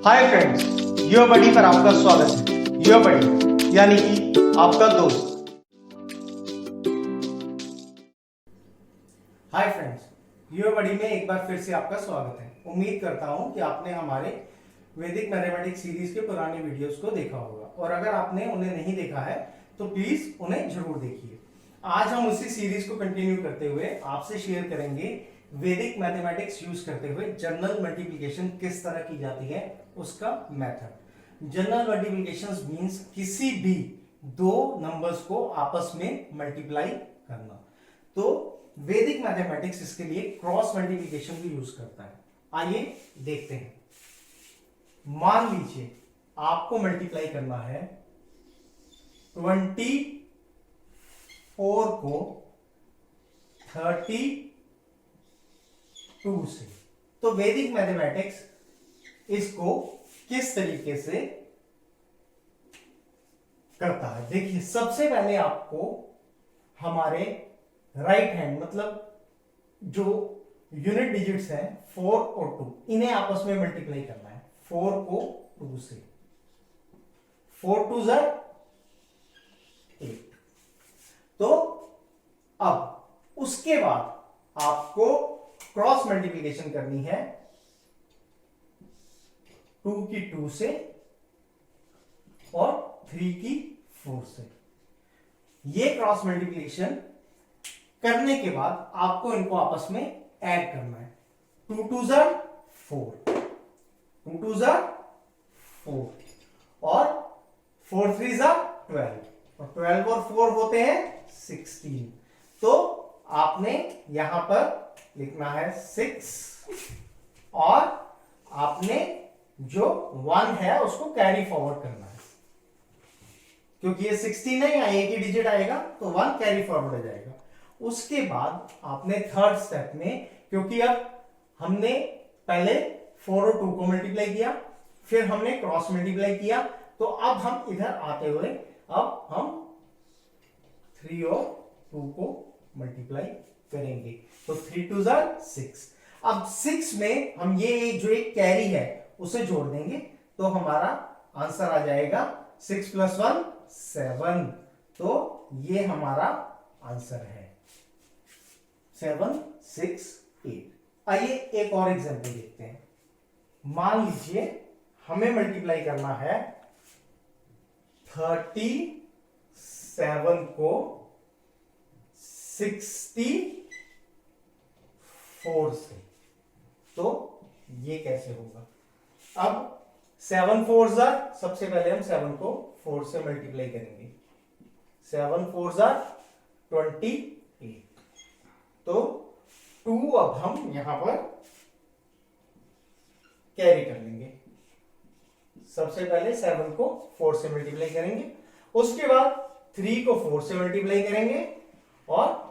Hi friends, your बडी पर आपका स्वागत है। योर बडी यानी कि आपका दोस्त। हाय फ्रेंड्स, योर बडी में एक बार फिर से आपका स्वागत है। उम्मीद करता हूं कि आपने हमारे वैदिक मैथमेटिक्स सीरीज के पुराने वीडियोस को देखा होगा, और अगर आपने उन्हें नहीं देखा है तो प्लीज उन्हें जरूर देखिए। आज हम उसी सीरीज को कंटिन्यू करते हुए आपसे शेयर करेंगे वैदिक मैथमेटिक्स यूज करते हुए जनरल मल्टीप्लिकेशन किस तरह की जाती है, उसका मेथड। जनरल मल्टीप्लिकेशन मींस किसी भी दो नंबर्स को आपस में मल्टीप्लाई करना। तो वैदिक मैथमेटिक्स इसके लिए क्रॉस मल्टीप्लिकेशन भी यूज करता है। आइए देखते हैं। मान लीजिए आपको मल्टीप्लाई करना है 24 को 32 से, तो वैदिक मैथमेटिक्स इसको किस तरीके से करता है, देखिए। सबसे पहले आपको हमारे राइट हैंड मतलब जो यूनिट डिजिट्स हैं 4 और 2, इन्हें आपस में मल्टीप्लाई करना है। 4 को 2 से, 4 2 8। तो अब उसके बाद आपको क्रॉस मल्टीप्लिकेशन करनी है 2 की 2 से और 3 की 4 से। ये क्रॉस मल्टीप्लिकेशन करने के बाद आपको इनको आपस में ऐड करना है। 2 2 4, 2 2 4 और 4 3 12, और 12 और 4 होते हैं 16। तो आपने यहां पर लिखना है 6 और आपने जो 1 है उसको कैरी फॉरवर्ड करना है, क्योंकि ये 16 है, यहाँ एक ही डिजिट आएगा तो 1 कैरी फॉरवर्ड हो जाएगा। उसके बाद आपने थर्ड स्टेप में, क्योंकि अब हमने पहले 4 और 2 को मल्टीप्लाई किया, फिर हमने क्रॉस मल्टीप्लाई किया, तो अब हम इधर आते हुए अब हम 3 और 2 को मल्टीप्लाई करेंगे। तो 3 2 6। अब 6 में हम ये जो एक कैरी है उसे जोड़ देंगे, तो हमारा आंसर आ जाएगा 6 + 1 7। तो ये हमारा आंसर है 7 6 8। आइए एक और एग्जांपल देखते हैं। मान लीजिए हमें मल्टीप्लाई करना है 37 को 64 से। तो ये कैसे होगा? अब 7 4 सबसे पहले हम 7 को 4 से मल्टीप्लाई करेंगे। 7 4 28। तो 2 अब हम यहां पर कैरी कर लेंगे। सबसे पहले 7 को 4 से मल्टीप्लाई करेंगे, उसके बाद 3 को 4 से मल्टीप्लाई करेंगे और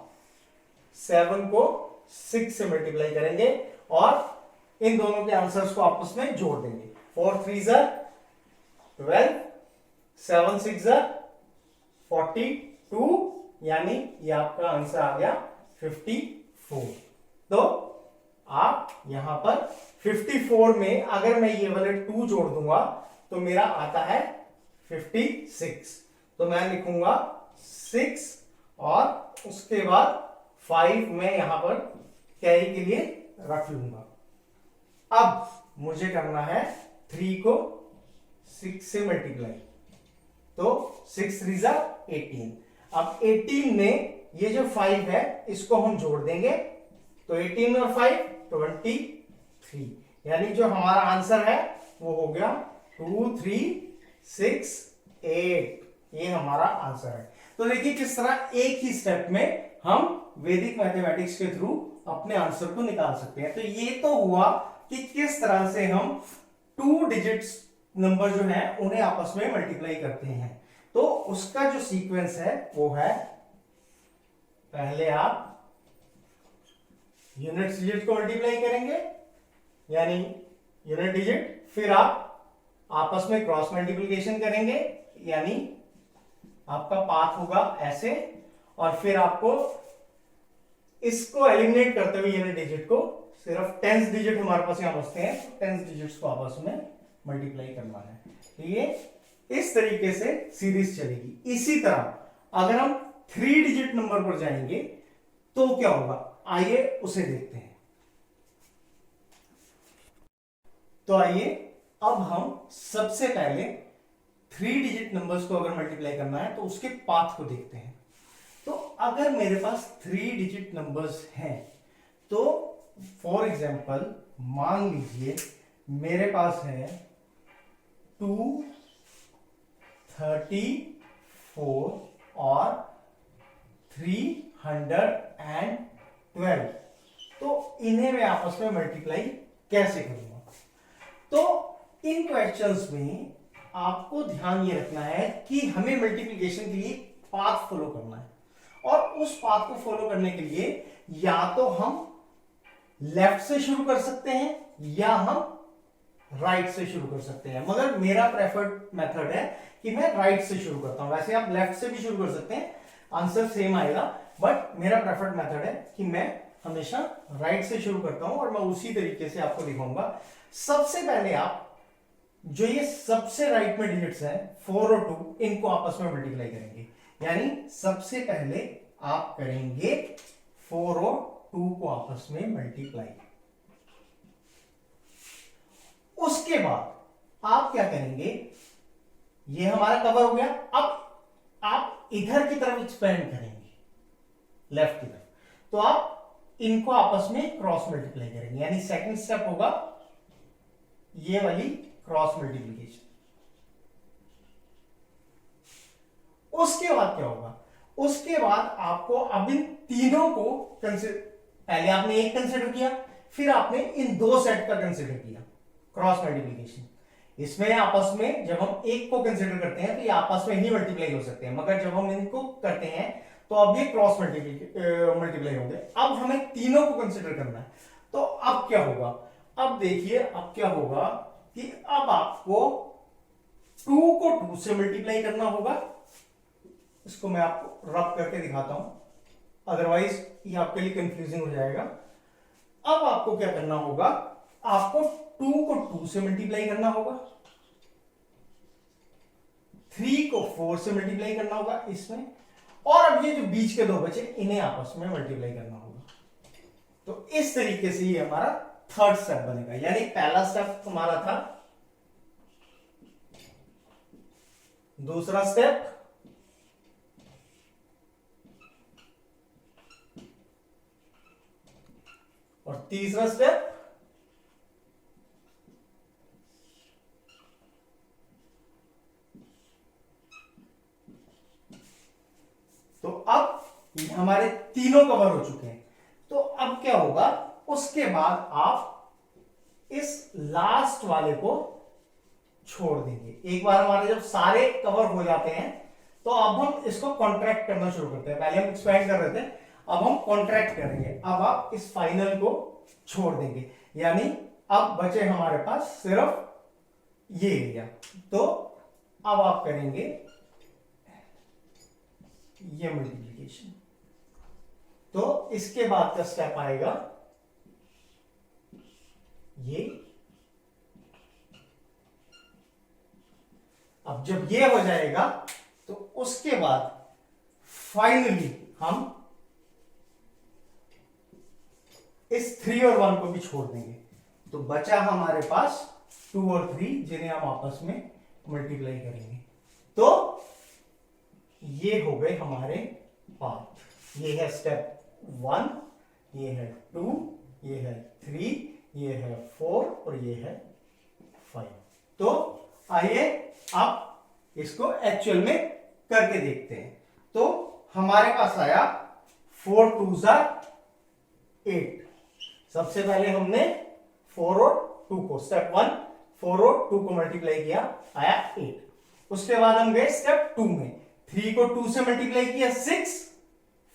7 को 6 से मल्टीप्लाई करेंगे, और इन दोनों के आंसर्स को आपस में जोड़ देंगे। 4 3 12, 7 6 42, यानी ये आपका आंसर आ गया 54। तो आप यहां पर 54 में अगर मैं ये वाले 2 जोड़ दूंगा तो मेरा आता है 56। तो मैं लिखूंगा 6 और उसके बाद 5 मैं यहां पर कैरी के लिए रख लूंगा। अब मुझे करना है 3 को 6 से मल्टीप्लाई, तो 6 3 18। अब 18 में ये जो 5 है इसको हम जोड़ देंगे, तो 18 और 5 23, यानी जो हमारा आंसर है वो हो गया 2 3 6 8। ये हमारा आंसर है। तो देखिए किस तरह एक ही स्टेप में हम वैदिक मैथमेटिक्स के थ्रू अपने आंसर को निकाल सकते हैं। तो ये तो हुआ कि किस तरह से हम 2 डिजिट्स नंबर जो है उन्हें आपस में मल्टीप्लाई करते हैं। तो उसका जो सीक्वेंस है वो है, पहले आप यूनिट डिजिट को मल्टीप्लाई करेंगे, यानी यूनिट डिजिट, फिर आप आपस में क्रॉस मल्टीप्लिकेशन करेंगे, यानी आपका पाथ होगा ऐसे, और फिर आपको इसको एलिमिनेट करते हुए यूनिट डिजिट को, सिर्फ 10 डिजिट हमारे पास यहां बचते हैं, 10 डिजिट्स को आपस में मल्टीप्लाई करना है। तो ये इस तरीके से सीरीज चलेगी। इसी तरह अगर हम 3 डिजिट नंबर पर जाएंगे तो क्या होगा, आइए उसे देखते हैं। तो आइए अब हम सबसे पहले 3 डिजिट नंबर्स को अगर मल्टीप्लाई करना है तो उसके पाथ को देखते हैं। तो अगर मेरे पास 3 डिजिट नंबर्स हैं तो फॉर एग्जांपल मान लीजिए मेरे पास है 234 और 312। तो इन्हें मैं आपस में मल्टीप्लाई कैसे करूंगा? तो इन क्वेश्चंस में आपको ध्यान ये रखना है कि हमें मल्टीप्लिकेशन के लिए पाथ फॉलो करना है, और उस पाथ को फॉलो करने के लिए या तो हम लेफ्ट से शुरू कर सकते हैं या हम राइट से शुरू कर सकते हैं, मगर मेरा प्रेफर्ड मेथड है कि मैं राइट से शुरू करता हूं। वैसे आप लेफ्ट से भी शुरू कर सकते हैं, आंसर सेम आएगा, बट मेरा प्रेफर्ड मेथड है कि मैं हमेशा राइट से शुरू करता हूं और मैं उसी तरीके से आपको दिखाऊंगा। सबसे पहले आप जो ये सबसे राइट में डिजिट्स हैं 4 और 2, इनको आपस में मल्टीप्लाई करेंगे। यानी सबसे पहले आप करेंगे 4 और 2 को आपस में मल्टीप्लाई। उसके बाद आप क्या करेंगे, ये हमारा कवर हो गया। अब आप इधर की तरफ एक्सपेंड करेंगे, लेफ्ट की तरफ, तो आप इनको आपस में क्रॉस मल्टीप्लाई करेंगे। यानी सेकंड स्टेप होगा ये वाली क्रॉस मल्टीप्लिकेशन। उसके बाद क्या होगा, उसके बाद आपको अब इन तीनों को कंसिडर, पहले आपने एक कंसिडर किया, फिर आपने इन 2 सेट का कंसिडर किया, क्रॉस मल्टीप्लिकेशन। इसमें आपस में जब हम एक को कंसिडर करते हैं तो ये आपस में ही मल्टीप्लाई हो सकते हैं, मगर जब हम इनको करते हैं तो अब ये क्रॉस मल्टीप्लाई होंगे। अब हमें तीनों को कंसिडर करना है, तो अब क्या होगा, अब देखिए अब क्या होगा कि अब आपको 2 को 2 से मल्टीप्लाई करना होगा। इसको मैं आपको रब करके दिखाता हूं, अदरवाइज ये आपके लिए कंफ्यूजिंग हो जाएगा। अब आपको क्या करना होगा, आपको 2 को 2 से मल्टीप्लाई करना होगा, 3 को 4 से मल्टीप्लाई करना होगा इसमें, और अब ये जो बीच के 2 बचे इन्हें आपस में मल्टीप्लाई करना होगा। तो इस तरीके से ये हमारा थर्ड स्टेप बनेगा। यानी पहला स्टेप हमारा था, दूसरा स्टेप, और तीसरा स्टेप, तो अब ये हमारे तीनों कवर हो चुके हैं। तो अब क्या होगा, उसके बाद आप इस लास्ट वाले को छोड़ देंगे। एक बार हमारे जब सारे कवर हो जाते हैं तो अब हम इसको कॉन्ट्रैक्ट करना शुरू करते हैं। पहले हम एक्सपेंड कर रहे थे, अब हम कॉन्ट्रैक्ट करेंगे। अब आप इस फाइनल को छोड़ देंगे, यानी अब बचे हमारे पास सिर्फ ये एरिया। तो अब आप करेंगे ये मल्टीप्लिकेशन। तो इसके बाद का स्टेप आएगा ये। अब जब ये हो जाएगा तो उसके बाद फाइनली हम इस 3 और 1 को भी छोड़ देंगे। तो बचा हमारे पास 2 और 3, जिन्हें हम आपस में मल्टीप्लाई करेंगे। तो ये हो गए हमारे पाथ। ये है स्टेप 1, ये है 2, ये है 3, ये है 4 और ये है 5। तो आइए आप इसको एक्चुअल में करके देखते हैं। तो हमारे पास आया 4 2 8। सबसे पहले हमने 4 और 2 को, स्टेप 1 4 और 2 को मल्टीप्लाई किया, आया 8। उसके बाद हम गए स्टेप 2 में, 3 को 2 से मल्टीप्लाई किया 6,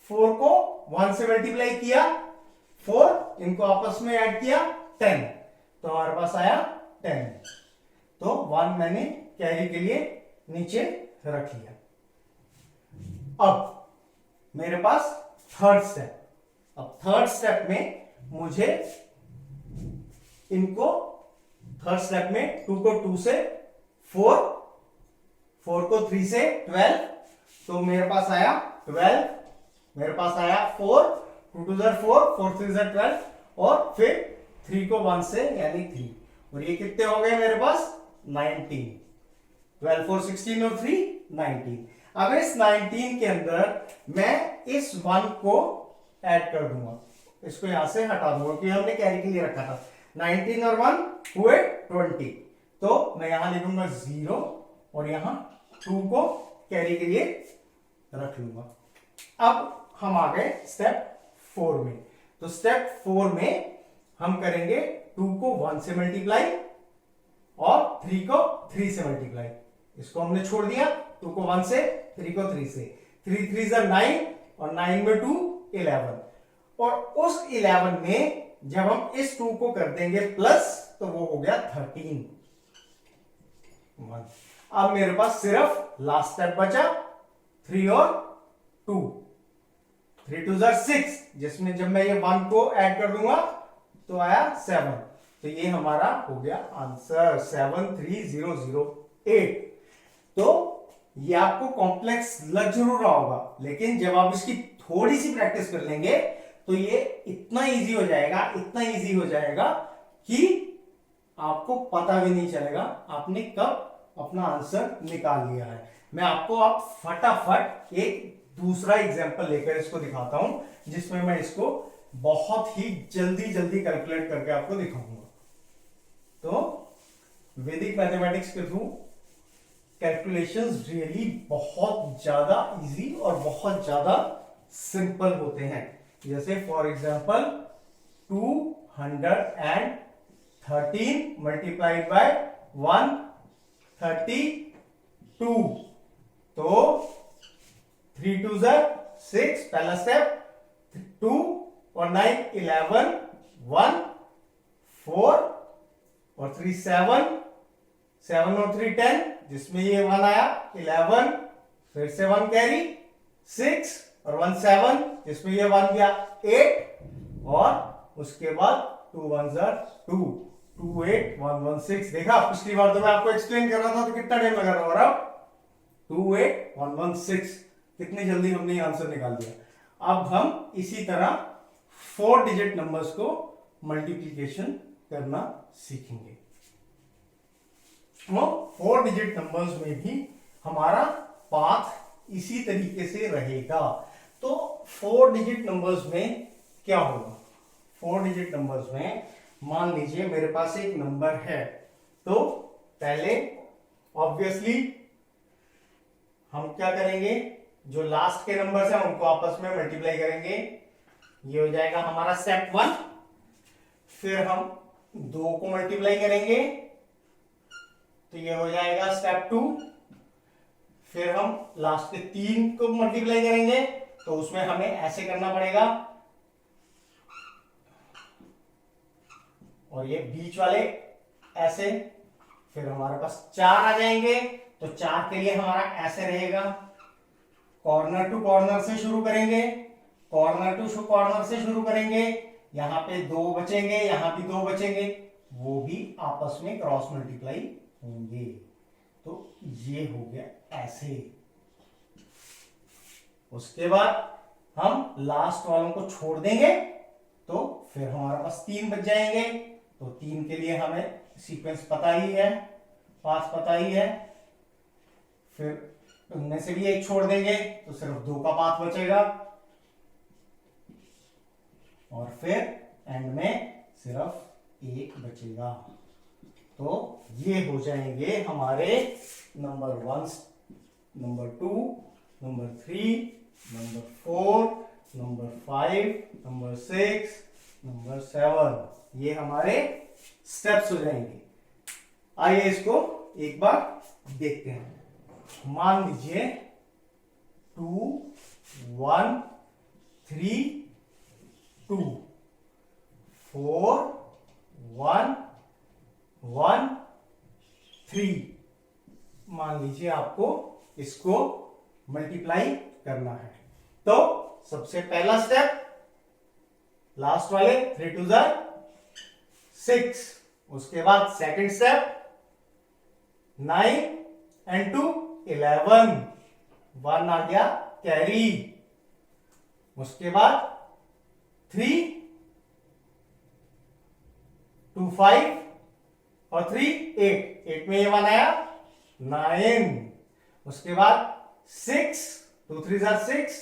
4 को 1 से मल्टीप्लाई किया 4, इनको आपस में ऐड किया 10, तो हमारे पास आया 10। तो 1 मैंने कैरी के लिए नीचे रख लिया। अब मेरे पास थर्ड स्टेप। अब थर्ड स्टेप में मुझे इनको थर्ड स्टेप में 2 को 2 से 4, 4 को 3 से 12, तो मेरे पास आया 12, मेरे पास आया 4, 2 2 4, 4 3 12, और फिर 3 को 1 से यानी 3, और ये कितने हो गए मेरे पास 19, 12 4 16 और 3 19। अब इस 19 के अंदर मैं इस 1 को ऐड कर दूंगा, इसको यहां से हटा दूंगा क्योंकि हमने कैरी के लिए रखा था। 19 और 1 हुए 20, तो मैं यहां लिखूंगा 0 और यहां 2 को कैरी के लिए रख लूंगा। अब हम आ गए स्टेप 4 में। तो स्टेप 4 में हम करेंगे 2 को 1 से मल्टीप्लाई और 3 को 3 से मल्टीप्लाई। इसको हमने छोड़ दिया, 2 को 1 से, 3 को 3 से। 3 3 9 और 9 में 2 11, और उस 11 में जब हम इस 2 को कर देंगे प्लस तो वो हो गया 13। अब मेरे पास सिर्फ लास्ट स्टेप बचा 3 और 2, 3 2 6, जिसमें जब मैं ये 1 को ऐड कर दूंगा तो आया 7, तो ये हमारा हो गया आंसर 73008। तो ये आपको कॉम्प्लेक्स लग जरूर रहा होगा, लेकिन जब आप इसकी थोड़ी सी प्रैक्टिस कर लेंगे तो ये इतना इजी हो जाएगा, इतना इजी हो जाएगा कि आपको पता भी नहीं चलेगा आपने कब अपना आंसर निकाल लिया है। मैं आपको अब फटाफट एक दूसरा एग्जांपल लेकर इसको दिखाता हूं, जिसमें मैं इसको बहुत ही जल्दी जल्दी कैलकुलेट करके आपको दिखाऊंगा। तो वैदिक मैथमेटिक्स के थ्रू कैलकुलेशंस रियली बहुत ज्यादा इजी और बहुत ज्यादा सिंपल होते हैं। जैसे फॉर एग्जांपल 213 मल्टीप्लाइड बाय 132, तो 3 2 6, पहला स्टेप, 2 और 9 11, 1 4 और 3 7, 7 और 3 10, जिसमें ये 1 आया 11, फिर से 1 कैरी 6 और 1 7, जिसमें ये 1 गया 8, और उसके बाद 2 1 2, 2 8 1 1 6। देखा, पिछली बार तो मैं आपको एक्सप्लेन कर रहा था तो कितना टाइम लगा रहा हो रहा, 2 8 1 1 6, कितनी जल्दी हमने आंसर निकाल दिया। अब हम इसी तरह 4 डिजिट नंबर्स को मल्टीप्लीकेशन करना सीखेंगे। वो 4 डिजिट नंबर्स में भी हमारा पाथ इसी तरीके से रहेगा। तो 4 डिजिट नंबर्स में क्या होगा, 4 डिजिट नंबर्स में मान लीजिए मेरे पास एक नंबर है, तो पहले ऑब्वियसली हम क्या करेंगे, जो लास्ट के नंबर्स हैं उनको आपस में मल्टीप्लाई करेंगे, ये हो जाएगा हमारा स्टेप 1। फिर हम 2 को मल्टीप्लाई करेंगे तो ये हो जाएगा स्टेप 2। फिर हम लास्ट के 3 को मल्टीप्लाई करेंगे तो उसमें हमें ऐसे करना पड़ेगा, और ये बीच वाले ऐसे। फिर हमारे पास 4 आ जाएंगे, तो 4 के लिए हमारा ऐसे रहेगा, कॉर्नर टू कॉर्नर से शुरू करेंगे, कॉर्नर टू कॉर्नर से शुरू करेंगे, यहां पे 2 बचेंगे, यहां भी 2 बचेंगे, वो भी आपस में क्रॉस मल्टीप्लाई होंगे। तो ये हो गया ऐसे। उसके बाद हम लास्ट वालों को छोड़ देंगे, तो फिर हमारे पास 3 बच जाएंगे। तो 3 के लिए हमें सीक्वेंस पता ही है, पाथ पता ही है। फिर उनमें से भी एक छोड़ देंगे तो सिर्फ 2 का पाथ बचेगा, और फिर एंड में सिर्फ 1 बचेगा। तो ये हो जाएंगे हमारे number 1, number 2, number 3, number 4, number 5, number 6, number 7। ये हमारे स्टेप्स हो जाएंगे। आइए इसको एक बार देखते हैं। मान लीजिए 2 1 3 2, 4 1 1 3। मान लीजिए आपको इसको मल्टीप्लाई करना है, तो सबसे पहला स्टेप, लास्ट वाले 3 2 6, उसके बाद सेकंड स्टेप 9 एंड 2 11, 1 आ गया कैरी। उसके बाद 3 2 5 और 3 8, 8 में ये 1 आया 9। उसके बाद 6 2 3 6,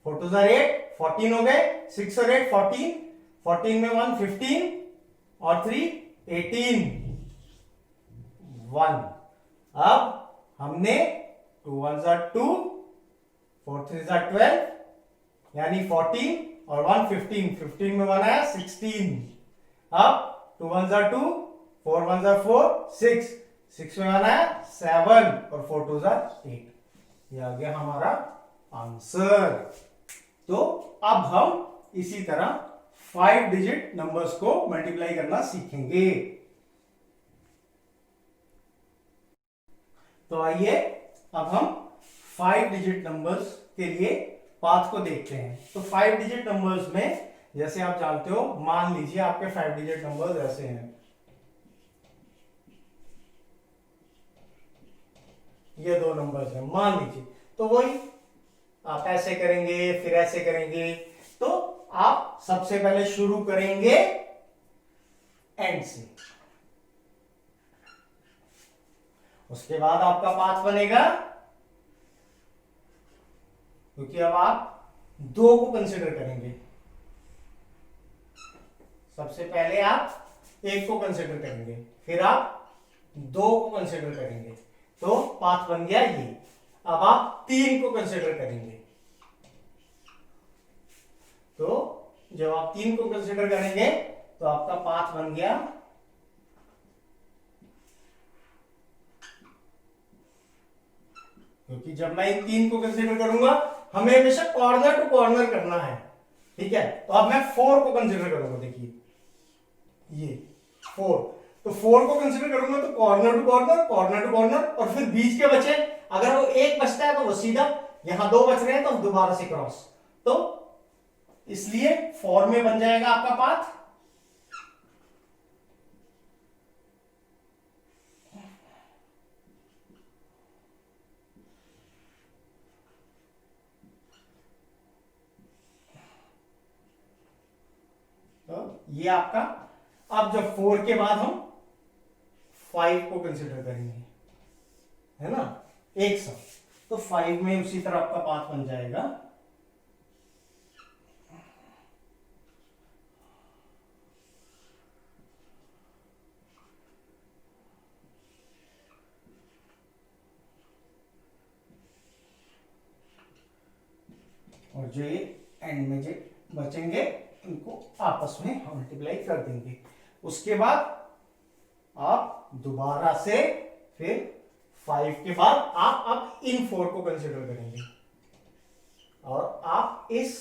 4 2 8, 14 हो गए, 6 और 8 14, 14 में 1 15 और 3 18, 1। अब हमने 2 1 2, 4 3 12 यानी 14 और 1 15, 15 में 1 आया 16। अब 2 1 2, 4 1 4, 6, 6 में 1 आया 7 और 4 2 8। ये आ गया हमारा आंसर। तो अब हम इसी तरह 5 डिजिट नंबर्स को मल्टीप्लाई करना सीखेंगे। तो आइए अब हम 5 डिजिट नंबर्स के लिए पाथ को देखते हैं। तो 5 डिजिट नंबर्स में जैसे आप जानते हो, मान लीजिए आपके 5 डिजिट नंबर्स ऐसे हैं, ये 2 नंबर्स हैं मान लीजिए। तो वही आप ऐसे करेंगे फिर ऐसे करेंगे। तो आप सबसे पहले शुरू करेंगे एंड से, उसके बाद आपका पाथ बनेगा, क्योंकि अब आप 2 को कंसिडर करेंगे। सबसे पहले आप 1 को कंसिडर करेंगे, फिर आप 2 को कंसिडर करेंगे, तो पाथ बन गया ये। अब आप 3 को कंसिडर करेंगे, तो जब आप 3 को कंसिडर करेंगे तो आपका पाथ बन गया क्योंकि जब मैं इन 3 को कंसिडर करूंगा हमें हमेशा कॉर्नर टू कॉर्नर करना है, ठीक है। तो अब मैं 4 को कंसिडर करूंगा, देखिए ये 4, तो 4 को कंसिडर करूंगा तो corner to corner, corner to corner, और फिर बीच के बचे, अगर वो 1 बचता है तो वो सीधा, यहां 2 बच रहे हैं तो दोबारा से क्रॉस। तो इसलिए 4 में बन जाएगा आपका पाथ। तो ये आपका, अब जब 4 के बाद हम 5 को कंसिडर करेंगे, है ना, एक साथ, तो 5 में उसी तरह आपका पाथ बन जाएगा। और जो ये एंड में जो बचेंगे उनको आपस में मल्टीप्लाई कर देंगे। उसके बाद आप दोबारा से फिर 5 के बाद आप अब इन 4 को कंसिडर करेंगे और आप इस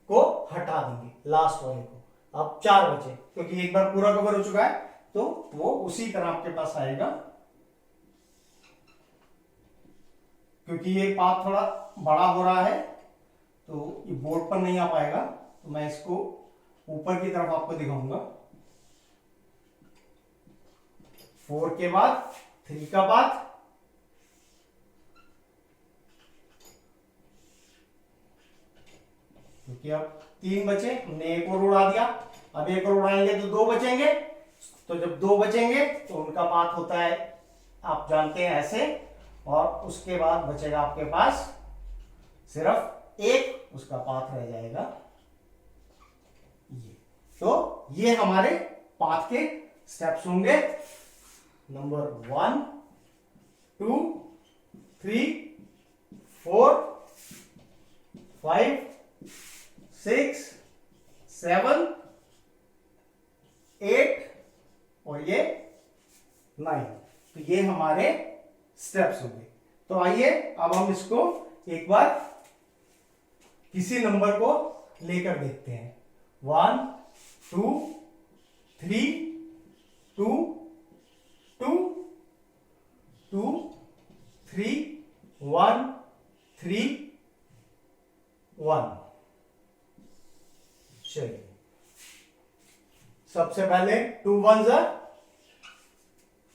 को हटा देंगे, लास्ट वाले को। अब 4 बचे, क्योंकि एक बार पूरा कवर हो चुका है, तो वो उसी तरह आपके पास आएगा। क्योंकि ये पाथ थोड़ा बड़ा हो रहा है तो ये बोर्ड पर नहीं आ पाएगा, तो मैं इसको ऊपर की तरफ आपको दिखाऊंगा। 4 के बाद 3 का पाथ, क्योंकि अब 3 बचे, हमने 1 और उड़ा दिया, अब 1 और उड़ाएंगे तो 2 बचेंगे। तो जब 2 बचेंगे तो उनका पाथ होता है, आप जानते हैं, ऐसे, और उसके बाद बचेगा आपके पास सिर्फ 1, उसका पाथ रह जाएगा ये। तो ये हमारे पाथ के स्टेप्स होंगे, नंबर 1 2 3 4 5 6 7 8 और ये 9। तो ये हमारे स्टेप्स होंगे। तो आइए अब हम इसको एक बार किसी नंबर को लेकर देखते हैं। 1 2 3 2 2 2 3 1 3 1। चलिए सबसे पहले 2 1 जा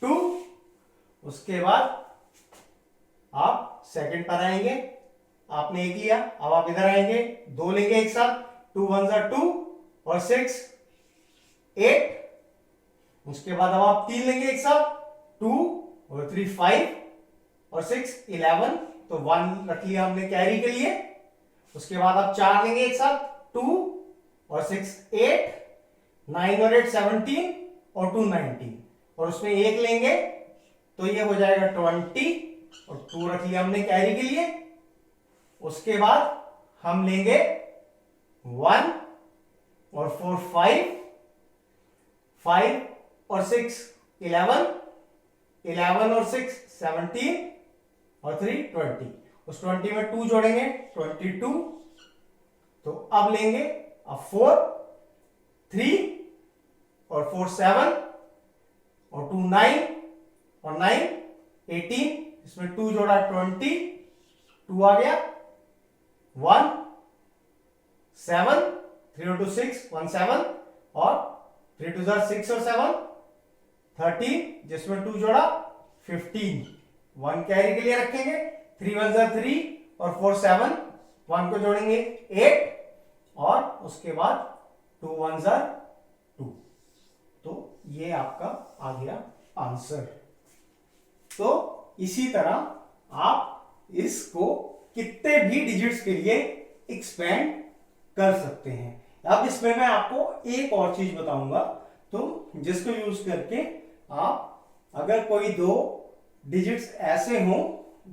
2, उसके बाद आप सेकंड पर आएंगे, आपने एक लिया, अब आप इधर आएंगे, 2 लेंगे एक साथ, 2 1 जा 2 और 6 8, उसके बाद अब आप 3 लेंगे एक साथ, 2 और 3 5 और 6 11, तो 1 रख लिया हमने कैरी के लिए। उसके बाद आप 4 लेंगे एक साथ, 2 और 6 8, 9 और 8 17 और 2 19, और उसमें 1 लेंगे तो ये हो जाएगा 20 और 2 रख लिया हमने कैरी के लिए। उसके बाद हम लेंगे 1 और 4 5, 5 और 6 11, 11 और 6 17 और 3 20, उस 20 में 2 जोड़ेंगे 22, तो अब लेंगे अब 4 3 और 4 7 और 2 9 और 9 18, इसमें 2 जोड़ा 20, 2 आ गया 1 7, 3 और 2 6 1 7 और 3 2 6 और 7 13, जिसमें 2 जोड़ा 15, 1 कैरी के लिए रखेंगे, 3 1 3 और 4 7, 1 को जोड़ेंगे 8 और उसके बाद 2 1 2, तो ये आपका आ गया आंसर। तो इसी तरह आप इसको कितने भी डिजिट्स के लिए एक्सपेंड कर सकते हैं। अब इसमें मैं आपको एक और चीज बताऊंगा, तो जिसको यूज करके आप अगर कोई दो डिजिट्स ऐसे हों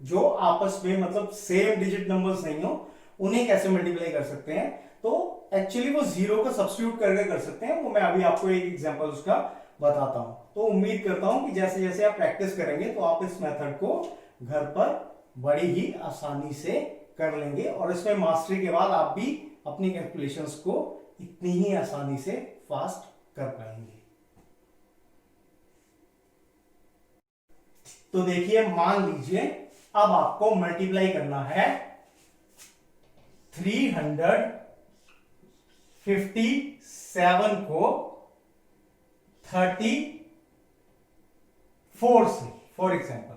जो आपस में मतलब सेम डिजिट नंबर्स नहीं हो, उन्हें कैसे मल्टीप्लाई कर सकते हैं। तो एक्चुअली वो जीरो का सब्स्टिट्यूट करके कर सकते हैं, वो मैं अभी आपको एक एग्जांपल उसका बताता हूं। तो उम्मीद करता हूं कि जैसे जैसे आप प्रैक्टिस करेंगे तो आप इस मेथड को घर पर बड़ी ही आसानी से कर लेंगे, और इसमें मास्टरी के बाद आप भी अपनी कैलकुलेशंस को इतनी ही आसानी से फास्ट कर पाएंगे। तो देखिए, मान लीजिए अब आपको मल्टीप्लाई करना है 357 को 34 से, फॉर एग्जाम्पल।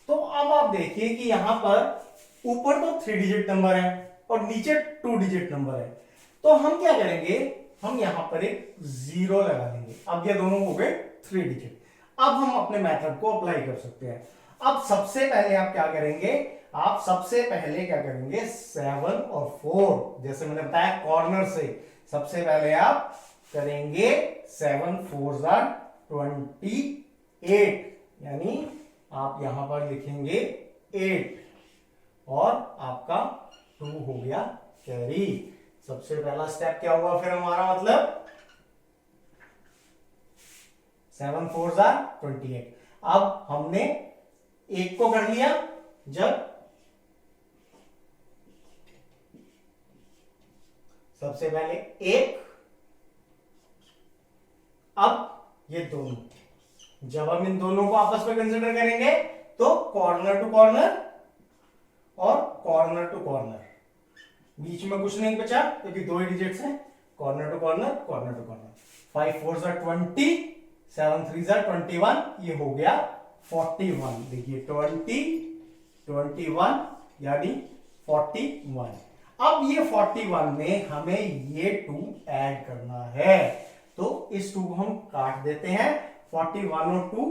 तो अब आप देखिए कि यहां पर ऊपर तो 3 डिजिट नंबर है और नीचे 2 डिजिट नंबर है, तो हम क्या करेंगे, हम यहां पर एक 0 लगा देंगे। अब ये दोनों हो गए 3 डिजिट। अब हम अपने मेथड को अप्लाई कर सकते हैं। अब सबसे पहले आप क्या करेंगे, आप सबसे पहले क्या करेंगे 7 और 4, जैसे मैंने बताया कॉर्नर से, सबसे पहले आप करेंगे 7 4 28, यानी आप यहां पर लिखेंगे 8 और आपका 2 हो गया कैरी। सबसे पहला स्टेप क्या हुआ फिर हमारा, मतलब 7 4 28। अब हमने एक को कर लिया, जब सबसे पहले एक, अब ये दोनों, जब हम इन दोनों को आपस में कंसीडर करेंगे तो कॉर्नर टू कॉर्नर और कॉर्नर टू कॉर्नर, बीच में कुछ नहीं बचा क्योंकि दो ही डिजिट्स हैं, corner to corner corner to corner. 5 4 20, 7 3 21, ये हो गया 41। देखिए 20 21 यानी 41। अब ये 41 में हमें ये 2 ऐड करना है, तो इस 2 को हम काट देते हैं, 41 और 2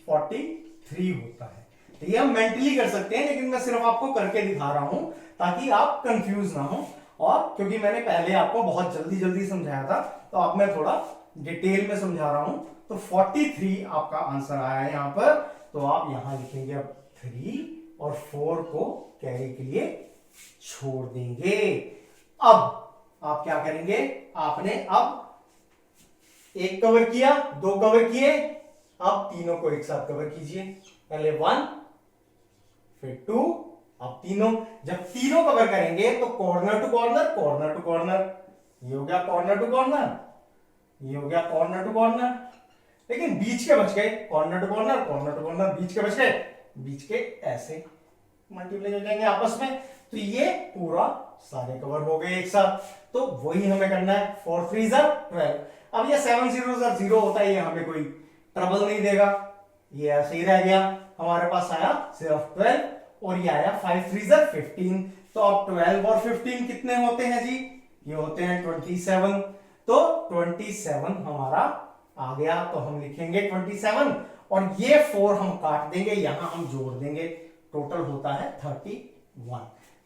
43 होता है। तो ये हम मेंटली कर सकते हैं, लेकिन मैं सिर्फ आपको करके दिखा रहा हूं ताकि आप कंफ्यूज ना हो, और क्योंकि मैंने पहले आपको बहुत जल्दी जल्दी समझाया था, तो अब मैं थोड़ा डिटेल में समझा रहा हूं। तो 43 आपका आंसर आया है यहां पर, तो आप यहां लिखेंगे अब 3 और 4 को कैरी के लिए छोड़ देंगे। अब आप क्या करेंगे, आपने अब एक कवर किया, 2 कवर किए, अब तीनों को एक साथ कवर कीजिए। पहले 1 फिर 2, अब तीनों, जब तीनों कवर करेंगे तो corner to corner corner to corner, ये हो गया कॉर्नर टू कॉर्नर, ये हो गया कॉर्नर टू कॉर्नर, लेकिन बीच के बच गए, corner to corner corner to corner, बीच के बच गए, बीच के ऐसे मल्टीप्लाई हो जाएंगे आपस में, तो ये पूरा सारे कवर हो गए एक साथ। तो वही हमें करना है, 4 3 12। अब ये 7 0 0 होता है, ये हमें कोई ट्रबल नहीं देगा, ये ऐसे ही रह गया। हमारे पास आया सिर्फ 12 और ये आया 5 3 15। तो अब 12 और 15 कितने होते हैं जी? ये होते हैं 27। तो 27 हमारा आ गया, तो हम लिखेंगे 27 और ये 4 हम काट देंगे, यहां हम जोड़ देंगे, टोटल होता है 31।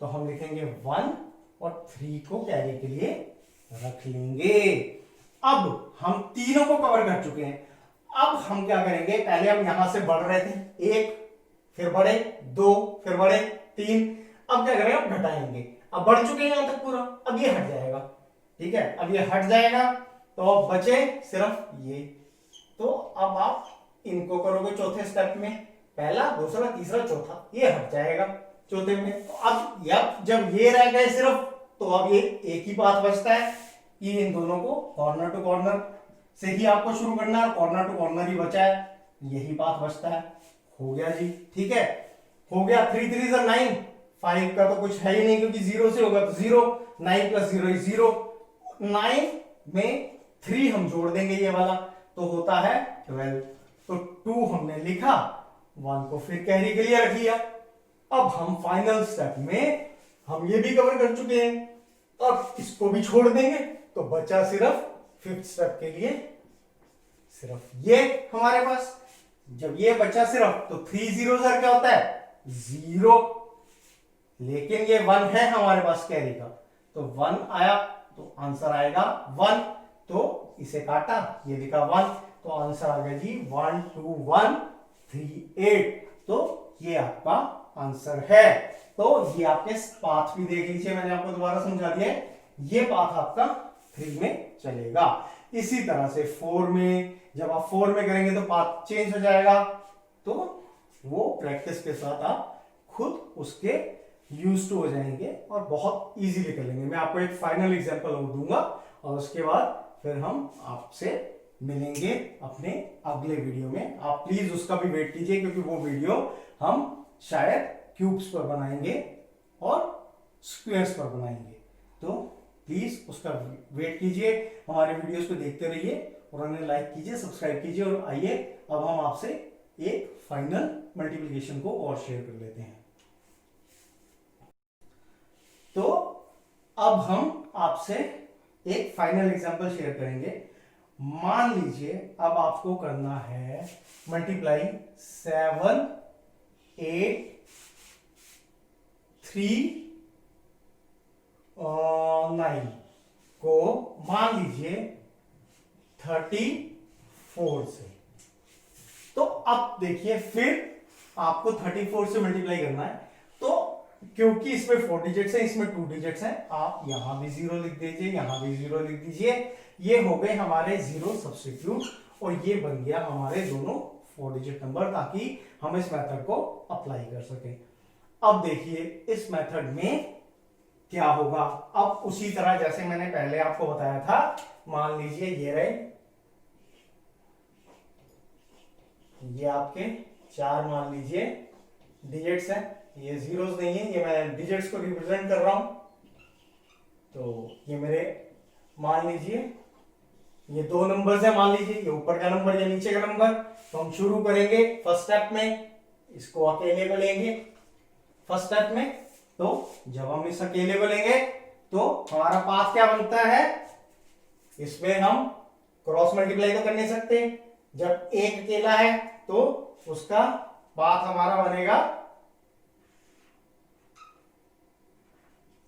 तो हम लिखेंगे 1 और 3 को कैरी के लिए रख लेंगे। अब हम तीनों को कवर कर चुके हैं। अब हम क्या करेंगे, पहले हम यहां से बढ़ रहे थे 1, फिर बढ़े 2, फिर बढ़े 3। अब क्या करेंगे, अब घटाएंगे। अब बढ़ चुके हैं यहां तक पूरा, अब ये हट जाएगा, ठीक है, अब ये हट जाएगा, तो अब बचे सिर्फ ये। तो अब आप इनको करोगे चौथे स्टेप में, पहला, दूसरा, तीसरा, चौथा, ये हट जाएगा चौथे में। तो अब जब ये रह गए सिर्फ, तो अब ये एक ही बात बचता है कि इन दोनों को कॉर्नर टू कॉर्नर से ही आपको शुरू करना है, कॉर्नर टू कॉर्नर ही बचा है, यही बात बचता है। हो गया जी, ठीक है, हो गया। 3 3 9, 5 का तो कुछ है ही नहीं क्योंकि 0 से होगा तो 0, 9 + 0 = 0। 9 में 3 हम जोड़ देंगे, ये वाला, तो होता है 12। तो 2 हमने लिखा, 1 को फिर कैरी के लिए रख लिया। अब हम फाइनल स्टेप में हम ये भी कवर कर चुके हैं, अब इसको भी छोड़ देंगे, तो बचा सिर्फ 5th स्टेप के लिए सिर्फ ये हमारे पास। जब ये बचा सिर्फ, तो 3 0 क्या होता है, 0, लेकिन ये 1 है हमारे पास कैरी का, तो 1 आया, तो आंसर आएगा 1। तो इसे काटा, ये लिखा 1, तो आंसर आ गया जी 1 2 1 3 8। तो ये आपका आंसर है। तो ये आपके पाथ भी देख लीजिए, मैंने आपको दोबारा समझा दिया है, ये पाथ आपका 3 में चलेगा। इसी तरह से 4 में, जब आप 4 में करेंगे तो पाथ चेंज हो जाएगा, तो वो प्रैक्टिस के साथ आप खुद उसके यूज्ड हो जाएंगे और बहुत इजीली कर लेंगे। मैं आपको एक फाइनल एग्जांपल और दूंगा और उसके बाद फिर हम आपसे मिलेंगे अपने अगले वीडियो में। आप प्लीज उसका भी वेट कीजिए, क्योंकि वो वीडियो हम शायद क्यूब्स पर बनाएंगे और स्क्वायर्स पर बनाएंगे, तो प्लीज उसका वेट कीजिए। हमारे वीडियोस को देखते रहिए और उन्हें लाइक कीजिए, सब्सक्राइब कीजिए। और आइए अब हम आपसे एक फाइनल मल्टीप्लिकेशन को और शेयर कर लेते हैं। तो अब हम आपसे एक फाइनल एग्जांपल शेयर करेंगे। मान लीजिए अब आपको करना है मल्टीप्लाई 7 8 3 9 को, मान लीजिए 34 से। तो अब देखिए, फिर आपको 34 से मल्टीप्लाई करना है, तो क्योंकि इसमें 4 डिजिट्स हैं, इसमें 2 डिजिट्स हैं, आप यहां भी 0 लिख दीजिए, यहां भी 0 लिख दीजिए। ये हो गए हमारे 0 सब्स्टिट्यूट और ये बन गया हमारे दोनों 4 डिजिट नंबर, ताकि हम इस मेथड को अप्लाई कर सकें। अब देखिए इस मेथड में क्या होगा। अब उसी तरह जैसे मैंने पहले आपको बताया था, मान लीजिए ये रहे, ये आपके 4 मान लीजिए डिजिट्स हैं, ये जीरोस नहीं है, ये मैं डिजिट्स को रिप्रेजेंट कर रहा हूं। तो ये मेरे मान लीजिए ये 2 नंबर्स हैं, मान लीजिए ये ऊपर का नंबर, ये नीचे का नंबर। तो हम शुरू करेंगे फर्स्ट स्टेप में, इसको अकेले को लेंगे फर्स्ट स्टेप में। तो जब हम इस अकेले को लेंगे तो हमारा पाथ क्या बनता है, इसमें हम क्रॉस मल्टीप्लाई तो कर नहीं सकते। जब एक अकेला है तो उसका पाथ हमारा बनेगा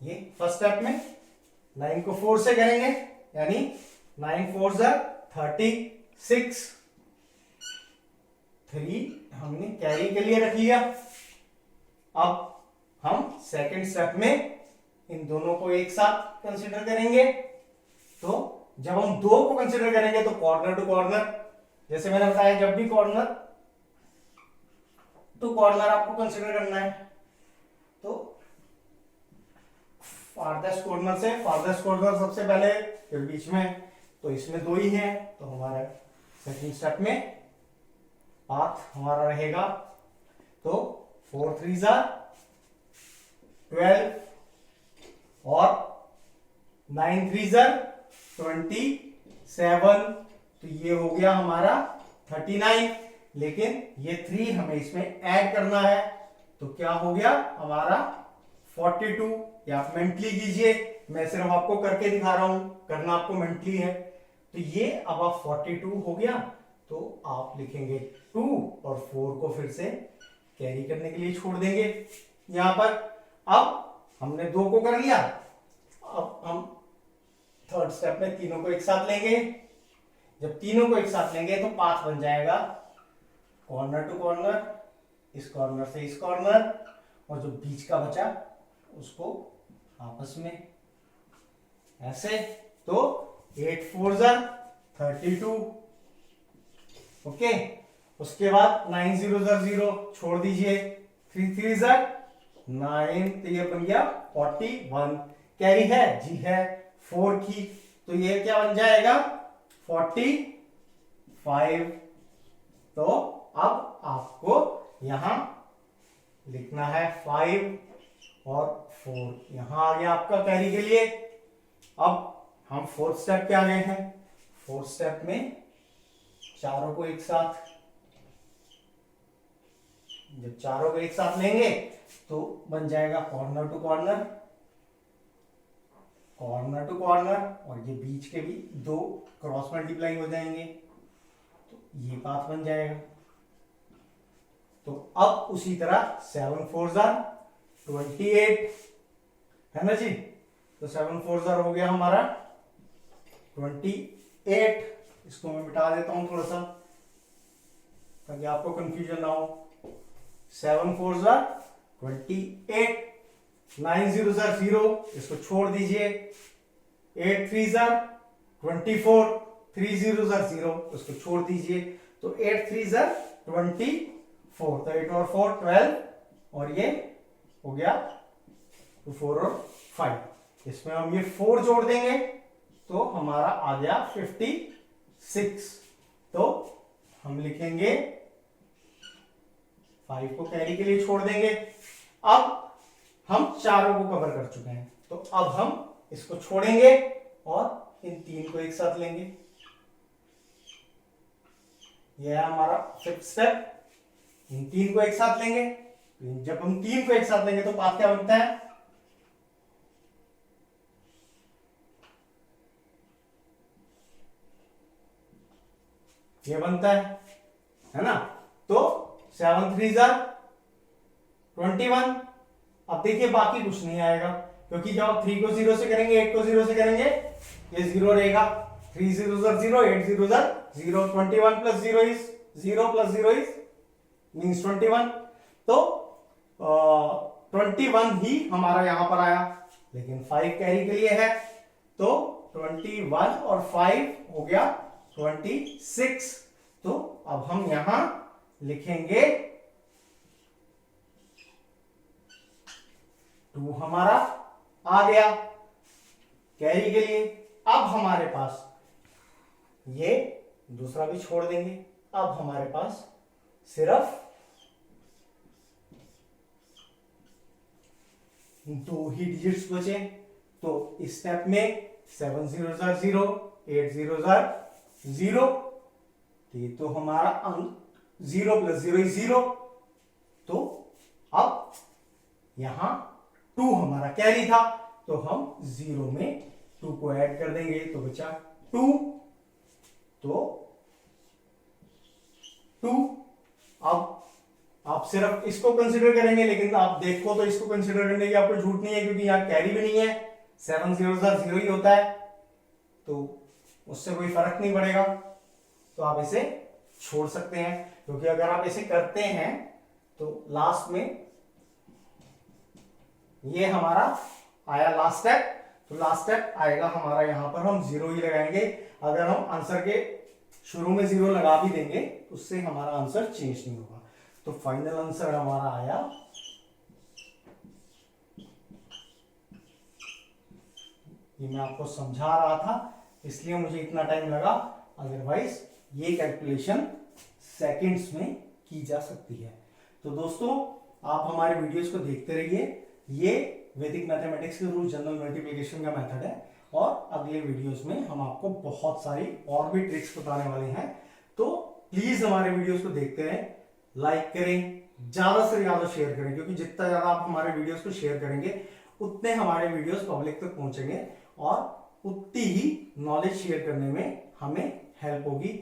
ये फर्स्ट स्टेप में। 9 को 4 से करेंगे, यानी 9 4 36, 3 हमने कैरी के लिए रख लिया। अब हम सेकंड स्टेप में इन दोनों को एक साथ कंसीडर करेंगे। तो जब हम 2 को कंसीडर करेंगे तो कॉर्नर टू कॉर्नर, जैसे मैंने बताया जब भी कॉर्नर टू कॉर्नर आपको कंसीडर करना है, तो फारदेस्ट कॉर्नर से फारदेस्ट कॉर्नर सबसे पहले, फिर बीच में, तो इसमें 2 ही हैं। तो हमारा सेकंड स्टेप में पाथ हमारा रहेगा, तो 4 3 12 और 9 3 26। 7, तो ये हो गया हमारा 39, लेकिन ये 3 हमें इसमें ऐड करना है, तो क्या हो गया हमारा 42। या आप मेंटली कीजिए, मैं सिर्फ आपको करके दिखा रहा हूं, करना आपको मेंटली है। तो ये अब आप 42 हो गया, तो आप लिखेंगे 2 और 4 को फिर से कैरी करने के लिए छोड़ देंगे यहां पर। अब हमने 2 को कर लिया, अब हम थर्ड स्टेप में तीनों को एक साथ लेंगे। जब तीनों को एक साथ लेंगे तो पाथ बन जाएगा कॉर्नर टू कॉर्नर, इस कॉर्नर से इस कॉर्नर, और जो बीच का बचा उसको आपस में ऐसे। तो 8 4 32, ओके। उसके बाद 9 0 0 छोड़ दीजिए, 3 3 9, तो ये बन गया 41। कैरी है जी है 4 की, तो ये क्या बन जाएगा 45। तो अब आपको यहां लिखना है 5 और 4, यहां आ गया आपका कैरी के लिए। अब हम फोर्थ स्टेप पे आ गए हैं। फोर्थ स्टेप में चारों को एक साथ, जब चारों को एक साथ लेंगे तो बन जाएगा corner to corner, corner to corner, और ये बीच के भी 2 क्रॉस मल्टीप्लाई हो जाएंगे, तो ये पाथ बन जाएगा। तो अब उसी तरह 7 4 28 है ना जी, तो 7 4 हो गया हमारा 28। इसको मैं मिटा देता हूं थोड़ा सा ताकि आपको कंफ्यूजन ना हो। 7 4 28, 9 0 0, इसको छोड़ दीजिए, 8 3 24, 3 0 0, उसको छोड़ दीजिए, तो 8 3 24, तो 8 और 4 12, और ये हो गया 2 4 और 5। इसमें हम ये 4 जोड़ देंगे तो हमारा आ गया 56। तो हम लिखेंगे 5 को कैरी के लिए छोड़ देंगे। अब हम चारों को कवर कर चुके हैं, तो अब हम इसको छोड़ेंगे और इन 3 को एक साथ लेंगे। यह है हमारा फिफ्थ स्टेप। इन 3 को एक साथ लेंगे, जब हम 3 को एक साथ लेंगे तो पाथ क्या बनता है, ये बनता है ना। तो 7 3 21। अब देखिए बाकी कुछ नहीं आएगा, क्योंकि जब आप 3 को 0 से करेंगे, 8 को 0 से करेंगे, ये 0 रहेगा। 3 0 0, 8 0 0, 21 plus 0 is 0 plus 0 is means 21। तो 21 ही हमारा यहां पर आया, लेकिन 5 कैरी के लिए है, तो 21 और 5 हो गया 26। तो अब हम यहां लिखेंगे 2 हमारा आ गया कैरी के लिए। अब हमारे पास ये दूसरा भी छोड़ देंगे, अब हमारे पास सिर्फ 2 ही डिजिट्स बचे। तो इस स्टेप में 7 0 0, 8 0 0, ये तो हमारा 0 प्लस 0 इज 0। तो अब यहां 2 हमारा कैरी था, तो हम 0 में 2 को ऐड कर देंगे, तो बचा 2। तो 2। अब आप सिर्फ इसको कंसीडर करेंगे, लेकिन आप देखो तो इसको कंसीडर करने की आपको झूठ नहीं है, क्योंकि यहां कैरी भी नहीं है, 7 0 0 ही होता है, तो उससे कोई फर्क नहीं पड़ेगा। तो आप इसे छोड़ सकते हैं, क्योंकि अगर आप इसे करते हैं तो लास्ट में ये हमारा आया लास्ट स्टेप, तो लास्ट स्टेप आएगा हमारा यहां पर हम 0 ही लगाएंगे। अगर हम आंसर के शुरू में 0 लगा भी देंगे उससे हमारा आंसर चेंज नहीं होगा। तो फाइनल आंसर हमारा आया ये मैं आपको समझा रहा था इसलिए मुझे इतना टाइम लगा, अदरवाइज ये कैलकुलेशन सेकंड्स में की जा सकती है। तो दोस्तों आप हमारे वीडियोस को देखते रहिए, ये वैदिक मैथमेटिक्स के रूल जनरल मल्टीप्लिकेशन का मेथड है, और अगले वीडियोस में हम आपको बहुत सारी और भी ट्रिक्स बताने वाले हैं। तो प्लीज हमारे वीडियोस को देखते रहें, लाइक करें, ज्यादा से ज्यादा शेयर करें, क्योंकि जितना ज्यादा आप हमारे वीडियोस को शेयर करेंगे उतने हमारे वीडियोस पब्लिक तक पहुंचेंगे और उतनी ही नॉलेज शेयर करने में हमें हेल्प होगी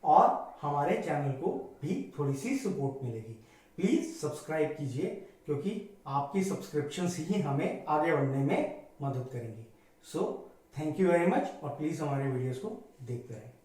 और हमारे चैनल को भी थोड़ी सी सपोर्ट मिलेगी। प्लीज सब्सक्राइब कीजिए, क्योंकि आपकी सब्सक्रिप्शंस ही हमें आगे बढ़ने में मदद करेंगी। So thank you very much और प्लीज हमारे वीडियोस को देखते रहें।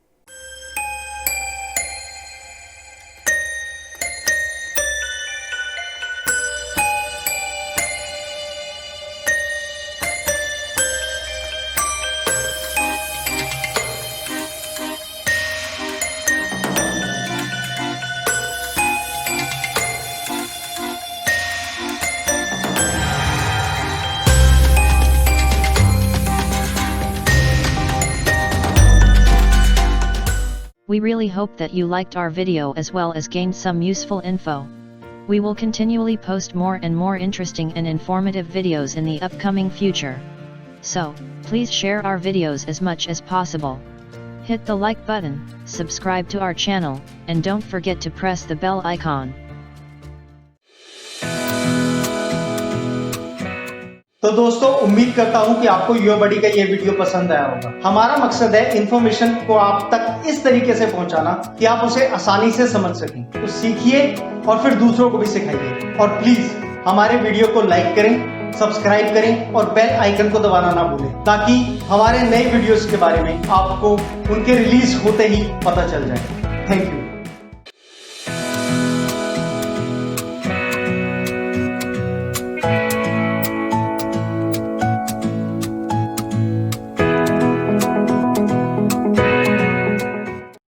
We really hope that you liked our video as well as gained some useful info. We will continually post more and more interesting and informative videos in the upcoming future. So, please share our videos as much as possible. Hit the like button, subscribe to our channel, and don't forget to press the bell icon. तो दोस्तों, उम्मीद करता हूं कि आपको योबडी का ये video पसंद आया होगा। हमारा मकसद है इन्फॉर्मेशन को आप तक इस तरीके से पहुंचाना कि आप उसे आसानी से समझ सकें। तो सीखिए और फिर दूसरों को भी सिखाइए। और प्लीज हमारे वीडियो को लाइक करें, सब्सक्राइब करें और बेल आइकन को दबाना ना भूलें, ताकि हमारे नए वीडियोस के बारे में आपको उनके रिलीज होते ही पता चल जाए। Thank you.